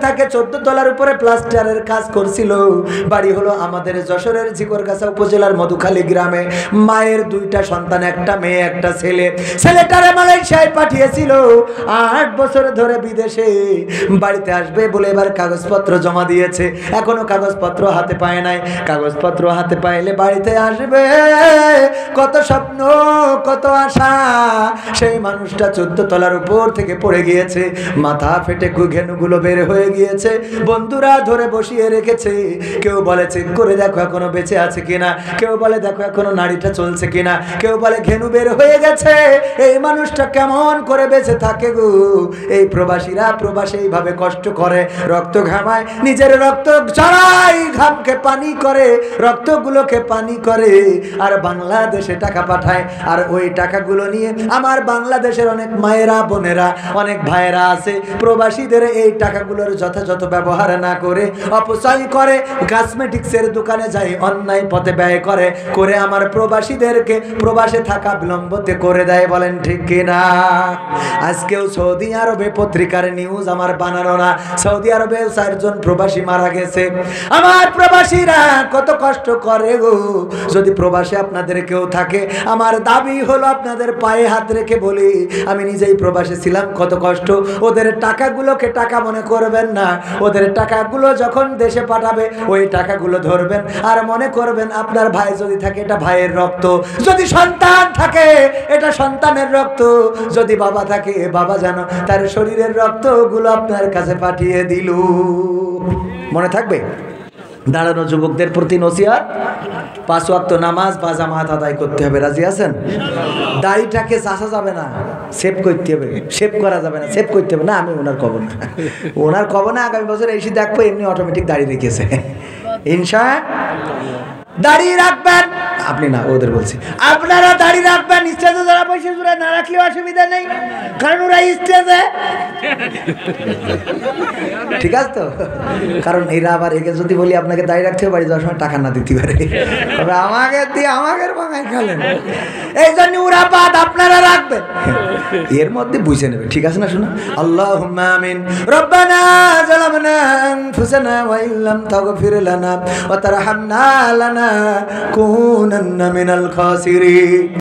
থাকে 14 তলার উপরে প্লাস্টারের কাজ করছিল। বাড়ি হলো আমাদের যশোরের ঝিকরগাছা উপজেলার মধুখালী গ্রামে। মায়ের 2টা সন্তান, একটা মেয়ে একটা ছেলে। ছেলেটারে মালয়েশিয়ায় পাঠিয়েছিল 8 বছর ধরে বিদেশে। বাড়িতে আসবে বলে এবার কাগজপত্র জমা দিয়েছে, এখনো কাগজপত্র হাতে পায় নাই। কাগজপত্র হাতে পাইলে বাড়িতে আসবে। কত স্বপ্ন কত আশা, সেই মানুষটা 14 তলার উপর থেকে পড়ে গিয়েছে, মাথা ফেটে ঘেনুগুলো বের হয়ে গিয়েছে। বন্ধুরা ধরে বসিয়ে রেখেছে, কেউ বলে চেক করে দেখো এখনো বেঁচে আছে কিনা, কেউ বলে দেখো এখনো নাড়িটা চলছে কিনা, কেউ বলে ঘেনু বের হয়ে গেছে। এই মানুষটা কেমন করে বেঁচে থাকে গো। এই প্রবাসীরা প্রবাসে এইভাবে কষ্ট করে, রক্ত ঘামায়, নিজের রক্ত ঝরায়, ঘামকে পানি করে, রক্তগুলোকে পানি করে, আর বাংলাদেশে টাকা পাঠায়। আর ওই টাকাগুলো নিয়ে আমার বাংলাদেশের অনেক মায়েরা বোনেরা অনেক ভাইয়েরা আছে, প্রবাসীদের এই টাকাগুলোর যথাযথ ব্যবহার না করে অপচয় করে, কসমেটিক্সের দোকানে যায় অন্যায় পথে ব্যয় করে করে আমার প্রবাসীদেরকে প্রবাসে থাকা বিলম্বতে করে দেয়। বলেন ঠিক কিনা? আজকেও সৌদি আরবে পত্রিকার নিউজ আমার বানানো না, সৌদি আরবে 4 জন প্রবাসী মারা গেছে। আমার প্রবাসীরা কত কষ্ট করে গো। যদি প্রবাসে আপনাদের কেউ থাকে, আমার দাবি হলো আপনাদের পায়ে হাত রেখে বলি, আমি নিজেই প্রবাসে ছিলাম, কত কষ্ট। ওদের টাকাগুলোকে টাকা মনে করবেন না, ওদের টাকাগুলো যখন দেশে পাঠাবে ওই টাকাগুলো ধরবেন আর মনে করবেন আপনার ভাই যদি থাকে এটা ভাইয়ের রক্ত, যদি সন্তান থাকে এটা সন্তানের রক্ত, যদি বাবা থাকে বাবা যেন তার শরীরের রক্তগুলো আপনার কাছে পাঠিয়ে দিল। মনে থাকবে? দাঁড়ানো যুবকদের প্রতি নসিহত, 5 ওয়াক্ত নামাজ বা জামাত আদায় করতে হবে। রাজি আছেন? দাড়িটাকে চাষা যাবে না, সেভ করতে হবে। সেভ করা যাবে না, সেভ করতে হবে না। আমি ওনার কব না, ওনার কব না। আগামী বছর এসে দেখবো এমনি অটোমেটিক দাড়ি রেখেছে। ইনশাআল্লাহ দাঁড়িয়ে রাখবেন। আপনি না, ওদের বলছি, আপনারা দাঁড়িয়ে রাখবেন। স্টেজে যারা বসে জুড়ে না রাখলেও অসুবিধা নেই, কারণ ওরা স্টেজে, ঠিক আছে তো? কারণ এরা আবার একে যদি বলি আপনাকে দাঁড়িয়ে রাখতে হবে, বাড়ি যাওয়ার সময় টাকা না দিতে পারে, আমাকে দিয়ে আমাকে ভাঙায় খালেন। এই জন্য ওরা বাদ, আপনারা রাখবেন। এর মধ্যে বুঝে নেবে, ঠিক আছে না? শুনুন, আল্লাহুম্মা আমিন। রব্বানা যালামনা আনফুসানা ওয়া ইল্লাম তাগফির লানা ওয়া তারহামনা লানাকুনান্না মিনাল খাসিরিন।